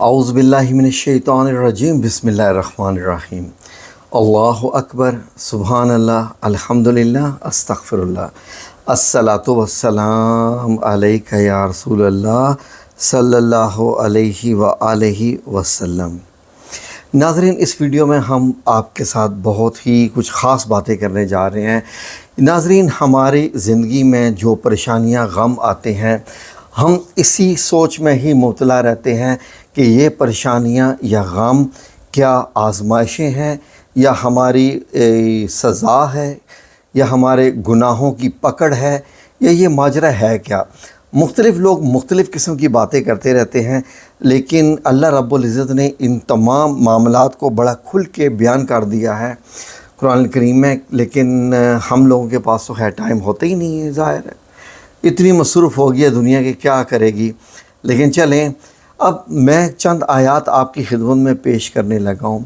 اعوذ باللہ من الشیطان الرجیم بسم اللہ الرحمن الرحیم اللہ اکبر سبحان اللہ الحمدللہ استغفر اللہ الصلاۃ والسلام علیک یا رسول اللہ صلی اللہ علیہ وآلہ وسلم۔ ناظرین، اس ویڈیو میں ہم آپ کے ساتھ بہت ہی کچھ خاص باتیں کرنے جا رہے ہیں۔ ناظرین، ہماری زندگی میں جو پریشانیاں، غم آتے ہیں، ہم اسی سوچ میں ہی مبتلا رہتے ہیں کہ یہ پریشانیاں یا غم کیا آزمائشیں ہیں یا ہماری سزا ہے یا ہمارے گناہوں کی پکڑ ہے یا یہ ماجرا ہے کیا۔ مختلف لوگ مختلف قسم کی باتیں کرتے رہتے ہیں، لیکن اللہ رب العزت نے ان تمام معاملات کو بڑا کھل کے بیان کر دیا ہے قرآن کریم میں، لیکن ہم لوگوں کے پاس تو خیر ٹائم ہوتا ہی نہیں ہے، ظاہر ہے اتنی مصروف ہو گئی ہے دنیا کہ کیا کرے گی۔ لیکن چلیں، اب میں چند آیات آپ کی خدمت میں پیش کرنے لگا ہوں۔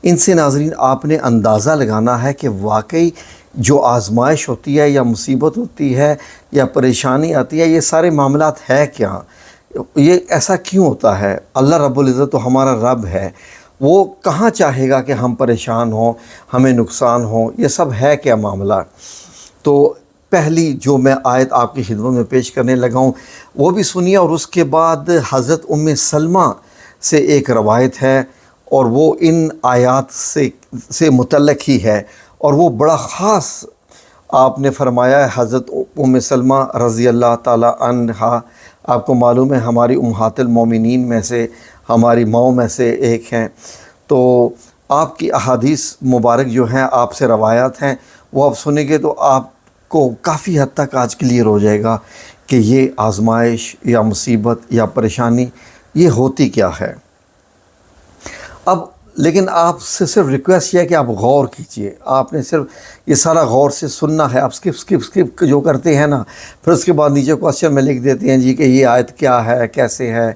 ان سے ناظرین آپ نے اندازہ لگانا ہے کہ واقعی جو آزمائش ہوتی ہے یا مصیبت ہوتی ہے یا پریشانی آتی ہے، یہ سارے معاملات ہے کیا، یہ ایسا کیوں ہوتا ہے۔ اللہ رب العزت تو ہمارا رب ہے، وہ کہاں چاہے گا کہ ہم پریشان ہوں، ہمیں نقصان ہو، یہ سب ہے کیا معاملہ۔ تو پہلی جو میں آیت آپ کی خدمت میں پیش کرنے لگا ہوں وہ بھی سنیے، اور اس کے بعد حضرت ام سلمہ سے ایک روایت ہے اور وہ ان آیات سے متعلق ہی ہے، اور وہ بڑا خاص آپ نے فرمایا ہے۔ حضرت ام سلمہ رضی اللہ تعالی عنہا، آپ کو معلوم ہے ہماری امہات المومنین میں سے، ہماری ماؤں میں سے ایک ہیں، تو آپ کی احادیث مبارک جو ہیں، آپ سے روایات ہیں، وہ آپ سنیں گے تو آپ کو کافی حد تک آج کلیئر ہو جائے گا کہ یہ آزمائش یا مصیبت یا پریشانی یہ ہوتی کیا ہے۔ اب لیکن آپ سے صرف ریکویسٹ یہ ہے کہ آپ غور کیجئے، آپ نے صرف یہ سارا غور سے سننا ہے۔ آپ سکپ جو کرتے ہیں نا، پھر اس کے بعد نیچے کوسچن میں لکھ دیتے ہیں جی کہ یہ آیت کیا ہے، کیسے ہے۔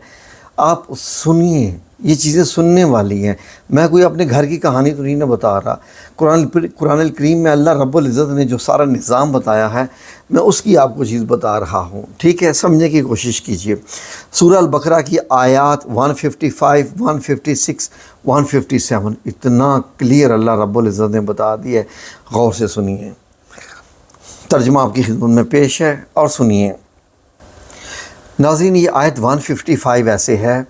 آپ سنیے، یہ چیزیں سننے والی ہیں۔ میں کوئی اپنے گھر کی کہانی تو نہیں بتا رہا۔ قرآن الکریم میں اللہ رب العزت نے جو سارا نظام بتایا ہے، میں اس کی آپ کو چیز بتا رہا ہوں، ٹھیک ہے، سمجھنے کی کوشش کیجئے۔ سورہ البقرہ کی آیات 155، 156، 157 اتنا کلیئر اللہ رب العزت نے بتا دی ہے، غور سے سنیے۔ ترجمہ آپ کی خدمت میں پیش ہے اور سنیے۔ ناظرین، یہ آیت 155 ایسے ہے،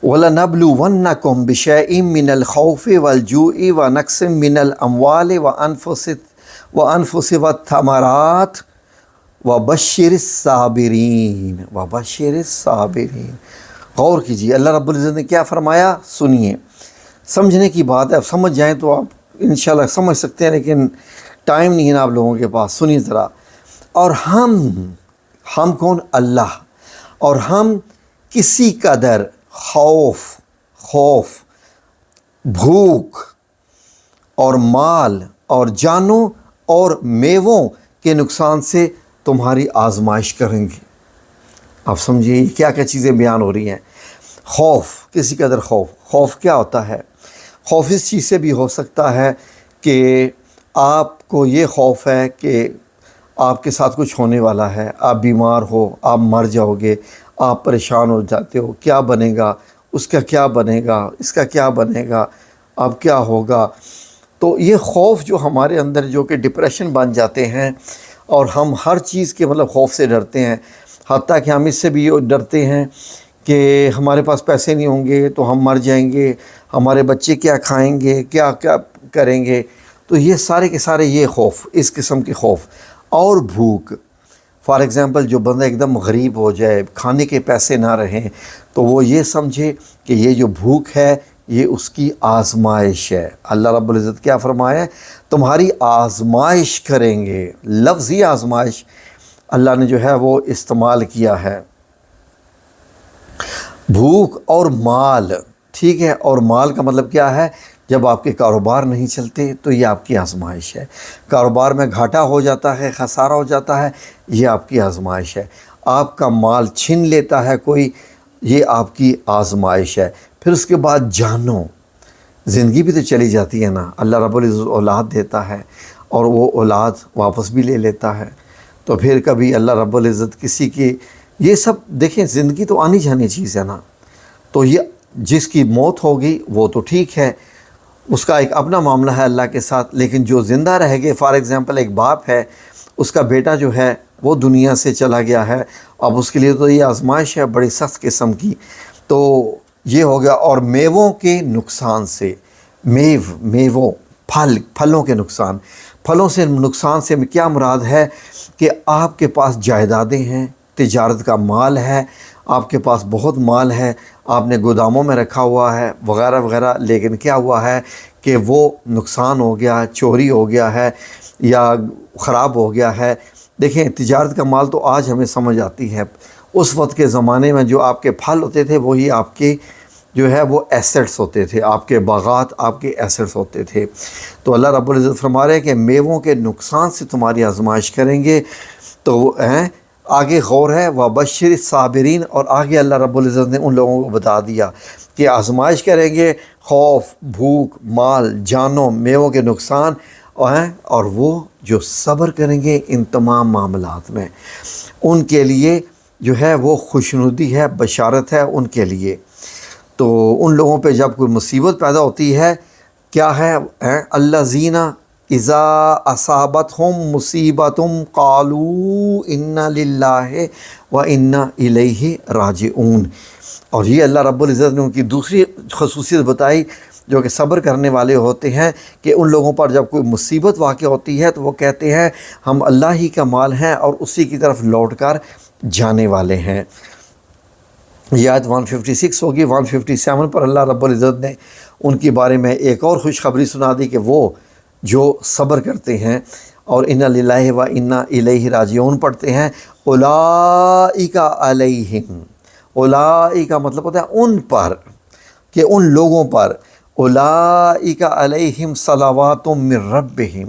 وَلَنَبْلُوَنَّكُمْ بِشَيْءٍ مِّنَ الْخَوْفِ وَالْجُوعِ وَنَقْصٍ مِّنَ الْأَمْوَالِ وَأَنفُسِ وَالثَّمَرَاتِ وَبَشِّرِ الصَّابِرِينَ وَبَشِّرِ الصَّابِرِينَ۔ غور کیجیے، اللہ رب العزت نے کیا فرمایا، سنیے۔ سمجھنے کی بات ہے، اب سمجھ جائیں تو آپ انشاءاللہ سمجھ سکتے ہیں، لیکن ٹائم نہیں ہے نا آپ لوگوں کے پاس۔ سنیے ذرا۔ اور ہم کون؟ اللہ۔ اور ہم کسی قدر خوف، بھوک اور مال اور جانوں اور میووں کے نقصان سے تمہاری آزمائش کریں گے۔ آپ سمجھیے کیا کیا چیزیں بیان ہو رہی ہیں۔ خوف، کسی قدر خوف کیا ہوتا ہے؟ خوف اس چیز سے بھی ہو سکتا ہے کہ آپ کو یہ خوف ہے کہ آپ کے ساتھ کچھ ہونے والا ہے، آپ بیمار ہو، آپ مر جاؤ گے، آپ پریشان ہو جاتے ہو، کیا بنے گا، اس کا کیا بنے گا، اس کا کیا بنے گا، اب کیا ہوگا۔ تو یہ خوف جو ہمارے اندر جو کہ ڈپریشن بن جاتے ہیں، اور ہم ہر چیز کے خوف سے ڈرتے ہیں، حتیٰ کہ ہم اس سے بھی ڈرتے ہیں کہ ہمارے پاس پیسے نہیں ہوں گے تو ہم مر جائیں گے، ہمارے بچے کیا کھائیں گے، کیا کریں گے۔ تو یہ سارے کے سارے یہ خوف، اس قسم کے خوف۔ اور بھوک، فار ایگزامپل جو بندہ ایک دم غریب ہو جائے، کھانے کے پیسے نہ رہیں، تو وہ یہ سمجھے کہ یہ جو بھوک ہے یہ اس کی آزمائش ہے۔ اللہ رب العزت کیا فرمایا ہے، تمہاری آزمائش کریں گے۔ لفظی آزمائش اللہ نے جو ہے وہ استعمال کیا ہے۔ بھوک اور مال، ٹھیک ہے، اور مال کا مطلب کیا ہے؟ جب آپ کے کاروبار نہیں چلتے تو یہ آپ کی آزمائش ہے۔ کاروبار میں گھاٹا ہو جاتا ہے، خسارہ ہو جاتا ہے، یہ آپ کی آزمائش ہے۔ آپ کا مال چھین لیتا ہے کوئی، یہ آپ کی آزمائش ہے۔ پھر اس کے بعد جانو، زندگی بھی تو چلی جاتی ہے نا، اللہ رب العزت اولاد دیتا ہے اور وہ اولاد واپس بھی لے لیتا ہے۔ تو پھر کبھی اللہ رب العزت کسی کی، یہ سب دیکھیں زندگی تو آنی جانی چیز ہے نا، تو یہ جس کی موت ہوگی وہ تو ٹھیک ہے، اس کا ایک اپنا معاملہ ہے اللہ کے ساتھ، لیکن جو زندہ رہ گئے، فار ایگزامپل ایک باپ ہے، اس کا بیٹا جو ہے وہ دنیا سے چلا گیا ہے، اب اس کے لیے تو یہ آزمائش ہے بڑی سخت قسم کی، تو یہ ہو گیا۔ اور میووں کے نقصان سے، میووں پھلوں کے نقصان، پھلوں سے نقصان سے کیا مراد ہے کہ آپ کے پاس جائیدادیں ہیں، تجارت کا مال ہے، آپ کے پاس بہت مال ہے، آپ نے گوداموں میں رکھا ہوا ہے وغیرہ وغیرہ، لیکن کیا ہوا ہے کہ وہ نقصان ہو گیا، چوری ہو گیا ہے یا خراب ہو گیا ہے۔ دیکھیں تجارت کا مال تو آج ہمیں سمجھ آتی ہے، اس وقت کے زمانے میں جو آپ کے پھل ہوتے تھے وہی آپ کے جو ہے وہ ایسٹس ہوتے تھے، آپ کے باغات آپ کے ایسٹس ہوتے تھے۔ تو اللہ رب العزت فرما رہے ہیں کہ میووں کے نقصان سے تمہاری آزمائش کریں گے، تو آگے غور ہے وَبَشِّرِ الصَّابِرِينَ، اور آگے اللہ رب العزت نے ان لوگوں کو بتا دیا کہ آزمائش کریں گے، خوف، بھوک، مال، جانوں، میووں کے نقصان، اور وہ جو صبر کریں گے ان تمام معاملات میں، ان کے لیے جو ہے وہ خوشنودی ہے، بشارت ہے ان کے لیے۔ تو ان لوگوں پہ جب کوئی مصیبت پیدا ہوتی ہے کیا ہے، الذین اذا اصابتہم مصیبۃ قالوا انا للہ وانا الیہ راجعون، اور یہ اللہ رب العزت نے ان کی دوسری خصوصیت بتائی جو کہ صبر کرنے والے ہوتے ہیں، کہ ان لوگوں پر جب کوئی مصیبت واقع ہوتی ہے تو وہ کہتے ہیں ہم اللہ ہی کا مال ہیں اور اسی کی طرف لوٹ کر جانے والے ہیں۔ یہ آیت 156 ہوگی۔ 157 پر اللہ رب العزت نے ان کے بارے میں ایک اور خوشخبری سنا دی کہ وہ جو صبر کرتے ہیں اور انا للہ و انا الیہ راجعون پڑھتے ہیں، اولئک علیہم، اولئک مطلب ہوتا ہے ان پر، کہ ان لوگوں پر، اولئک علیہم صلوات من ربہم،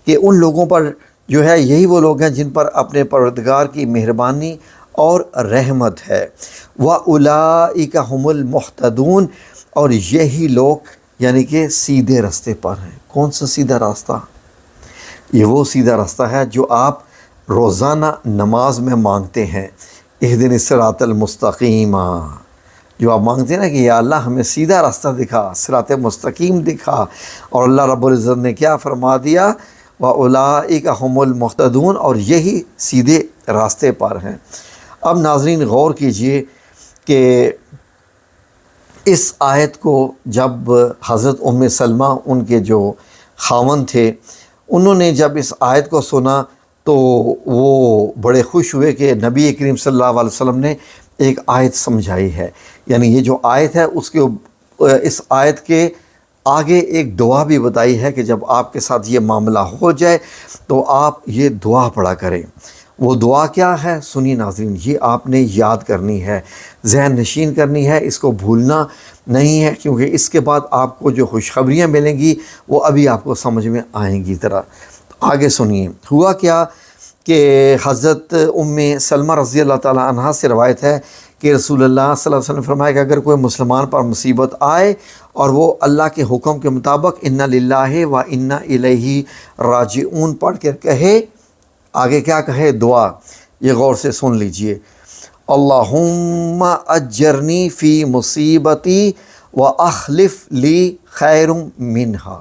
کہ ان لوگوں پر جو ہے یہی وہ لوگ ہیں جن پر اپنے پروردگار کی مہربانی اور رحمت ہے، وَأُولَئِكَ هُمُ الْمُحْتَدُونَ، اور یہی لوگ یعنی کہ سیدھے راستے پر ہیں۔ کون سا سیدھا راستہ؟ یہ وہ سیدھا راستہ ہے جو آپ روزانہ نماز میں مانگتے ہیں، اہدنا الصراط المستقیم، جو آپ مانگتے ہیں نا کہ یا اللہ ہمیں سیدھا راستہ دکھا، صراط مستقیم دکھا، اور اللہ رب العزت نے کیا فرما دیا، وَأُولَئِكَ هُمُ الْمُحْتَدُونَ، اور یہی سیدھے راستے پر ہیں۔ اب ناظرین غور کیجئے کہ اس آیت کو جب حضرت ام سلمہ ان کے جو خاوند تھے انہوں نے جب اس آیت کو سنا تو وہ بڑے خوش ہوئے کہ نبی کریم صلی اللہ علیہ وسلم نے ایک آیت سمجھائی ہے، یعنی یہ جو آیت ہے اس آیت کے آگے ایک دعا بھی بتائی ہے کہ جب آپ کے ساتھ یہ معاملہ ہو جائے تو آپ یہ دعا پڑھا کریں۔ وہ دعا کیا ہے سنی ناظرین، یہ آپ نے یاد کرنی ہے، ذہن نشین کرنی ہے، اس کو بھولنا نہیں ہے، کیونکہ اس کے بعد آپ کو جو خوشخبریاں ملیں گی وہ ابھی آپ کو سمجھ میں آئیں گی۔ ذرا آگے سنیے، ہوا کیا کہ حضرت ام سلمہ رضی اللہ تعالیٰ عنہا سے روایت ہے کہ رسول اللہ صلی اللہ علیہ وسلم نے فرمایا کہ اگر کوئی مسلمان پر مصیبت آئے اور وہ اللہ کے حکم کے مطابق انا للہ و انا الیہ راجعون پڑھ کر کہے، آگے کیا کہے دعا، یہ غور سے سن لیجئے، اللہم اجرنی فی مصیبتی و اخلف لی خیر منہا،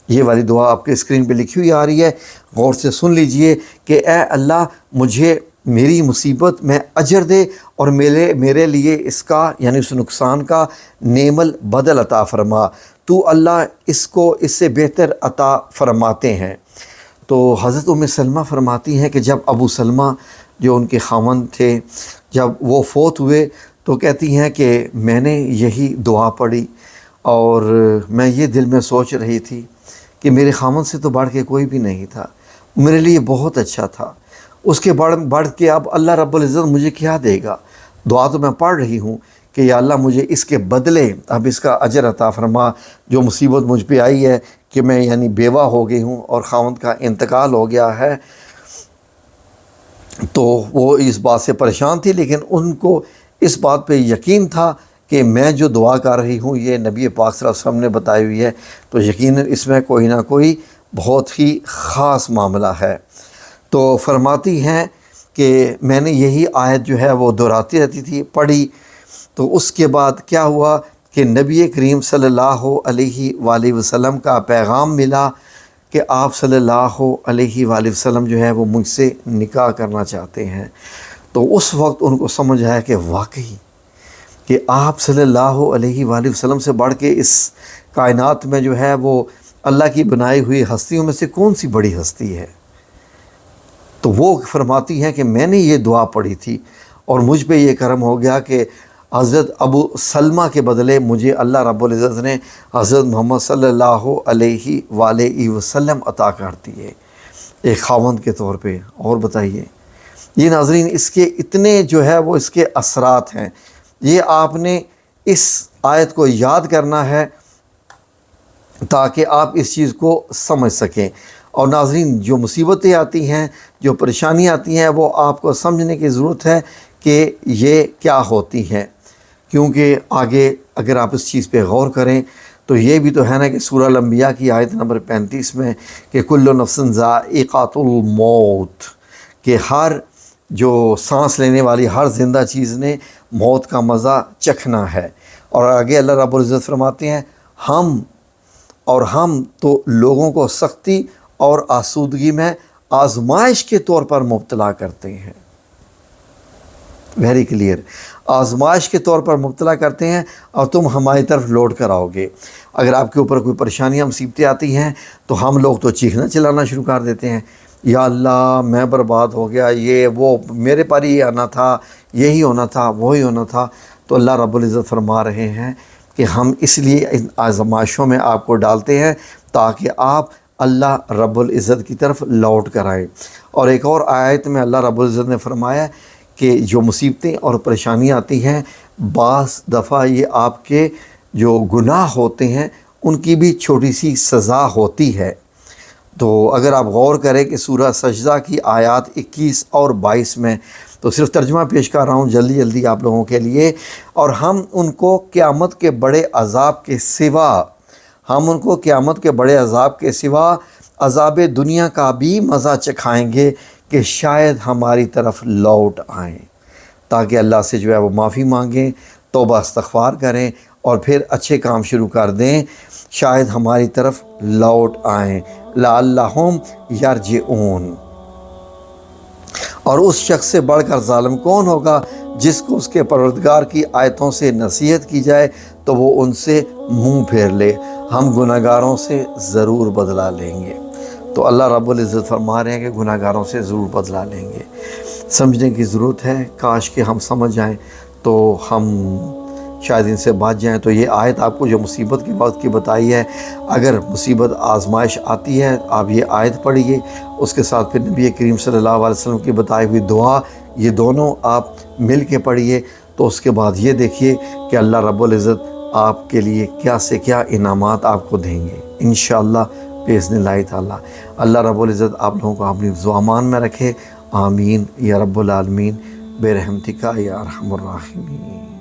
یہ والی دعا آپ کے اسکرین پہ لکھی ہوئی آ رہی ہے، غور سے سن لیجئے کہ اے اللہ مجھے میری مصیبت میں اجر دے اور میرے لیے اس کا یعنی اس نقصان کا نعم البدل عطا فرما، تو اللہ اس کو اس سے بہتر عطا فرماتے ہیں۔ تو حضرت ام سلمہ فرماتی ہیں کہ جب ابو سلمہ جو ان کے خاوند تھے جب وہ فوت ہوئے تو کہتی ہیں کہ میں نے یہی دعا پڑھی اور میں یہ دل میں سوچ رہی تھی کہ میرے خاوند سے تو بڑھ کے کوئی بھی نہیں تھا، میرے لیے بہت اچھا تھا، اس کے بڑھ کے اب اللہ رب العزت مجھے کیا دے گا، دعا تو میں پڑھ رہی ہوں کہ یا اللہ مجھے اس کے بدلے اب اس کا اجر عطا فرما، جو مصیبت مجھ پہ آئی ہے کہ میں یعنی بیوہ ہو گئی ہوں اور خاوند کا انتقال ہو گیا ہے، تو وہ اس بات سے پریشان تھی، لیکن ان کو اس بات پہ یقین تھا کہ میں جو دعا کر رہی ہوں یہ نبی پاک صلی اللہ علیہ وسلم نے بتائی ہوئی ہے، تو یقیناً اس میں کوئی نہ کوئی بہت ہی خاص معاملہ ہے۔ تو فرماتی ہیں کہ میں نے یہی آیت جو ہے وہ دہراتی رہتی تھی، پڑھی، تو اس کے بعد کیا ہوا کہ نبی کریم صلی اللہ علیہ وآلہ وسلم کا پیغام ملا کہ آپ صلی اللہ علیہ وآلہ وسلم جو ہے وہ مجھ سے نکاح کرنا چاہتے ہیں۔ تو اس وقت ان کو سمجھ آیا کہ واقعی کہ آپ صلی اللہ علیہ وآلہ وسلم سے بڑھ کے اس کائنات میں جو ہے وہ اللہ کی بنائی ہوئی ہستیوں میں سے کون سی بڑی ہستی ہے۔ تو وہ فرماتی ہیں کہ میں نے یہ دعا پڑھی تھی اور مجھ پہ یہ کرم ہو گیا کہ حضرت ابو سلمہ کے بدلے مجھے اللہ رب العزت نے حضرت محمد صلی اللہ علیہ وآلہ وسلم عطا کر دیے ایک خاوند کے طور پہ۔ اور بتائیے یہ ناظرین اس کے اتنے جو ہے وہ اس کے اثرات ہیں، یہ آپ نے اس آیت کو یاد کرنا ہے تاکہ آپ اس چیز کو سمجھ سکیں۔ اور ناظرین جو مصیبتیں آتی ہیں، جو پریشانیاں آتی ہیں، وہ آپ کو سمجھنے کی ضرورت ہے کہ یہ کیا ہوتی ہیں، کیونکہ آگے اگر آپ اس چیز پہ غور کریں تو یہ بھی تو ہے نا کہ سورہ الانبیاء کی آیت نمبر 35 میں کہ کل نفس ذائقۃ الموت، کہ ہر جو سانس لینے والی ہر زندہ چیز نے موت کا مزہ چکھنا ہے۔ اور آگے اللہ رب العزت فرماتے ہیں ہم تو لوگوں کو سختی اور آسودگی میں آزمائش کے طور پر مبتلا کرتے ہیں۔ ویری کلیئر، آزمائش کے طور پر مبتلا کرتے ہیں اور تم ہماری طرف لوٹ کر آؤ گے۔ اگر آپ کے اوپر کوئی پریشانیاں مصیبتیں آتی ہیں تو ہم لوگ تو چیخنا چلانا شروع کر دیتے ہیں، یا اللہ میں برباد ہو گیا، یہ وہ میرے پر ہی آنا تھا، یہی ہونا تھا، وہی ہونا تھا۔ تو اللہ رب العزت فرما رہے ہیں کہ ہم اس لیے ان آزمائشوں میں آپ کو ڈالتے ہیں تاکہ آپ اللہ رب العزت کی طرف لوٹ کر آئیں۔ اور ایک اور آیت میں اللہ رب العزت نے فرمایا کہ جو مصیبتیں اور پریشانیاں آتی ہیں بعض دفعہ یہ آپ کے جو گناہ ہوتے ہیں ان کی بھی چھوٹی سی سزا ہوتی ہے۔ تو اگر آپ غور کریں کہ سورہ سجدہ کی آیات 21 اور 22 میں، تو صرف ترجمہ پیش کر رہا ہوں جلدی آپ لوگوں کے لیے، اور ہم ان کو قیامت کے بڑے عذاب کے سوا عذاب دنیا کا بھی مزہ چکھائیں گے کہ شاید ہماری طرف لوٹ آئیں، تاکہ اللہ سے جو ہے وہ معافی مانگیں، توبہ استغفار کریں اور پھر اچھے کام شروع کر دیں، شاید ہماری طرف لوٹ آئیں، لعلہم یرجعون۔ اور اس شخص سے بڑھ کر ظالم کون ہوگا جس کو اس کے پروردگار کی آیتوں سے نصیحت کی جائے تو وہ ان سے منہ پھیر لے، ہم گناہگاروں سے ضرور بدلہ لیں گے۔ تو اللہ رب العزت فرما رہے ہیں کہ گناہگاروں سے ضرور بدلہ لیں گے۔ سمجھنے کی ضرورت ہے، کاش کہ ہم سمجھ جائیں تو ہم شاید ان سے بچ جائیں۔ تو یہ آیت آپ کو جو مصیبت کے وقت کی بتائی ہے، اگر مصیبت آزمائش آتی ہے آپ یہ آیت پڑھیے، اس کے ساتھ پھر نبی کریم صلی اللہ علیہ وسلم کی بتائی ہوئی دعا، یہ دونوں آپ مل کے پڑھیے، تو اس کے بعد یہ دیکھیے کہ اللہ رب العزت آپ کے لیے کیا سے کیا انعامات آپ کو دیں گے انشاءاللہ باذن اللہ تعالیٰ۔ اللہ رب العزت آپ لوگوں کو اپنی حفظ و امان میں رکھے، آمین یا رب العالمین، برحمتک یا ارحم الراحمین۔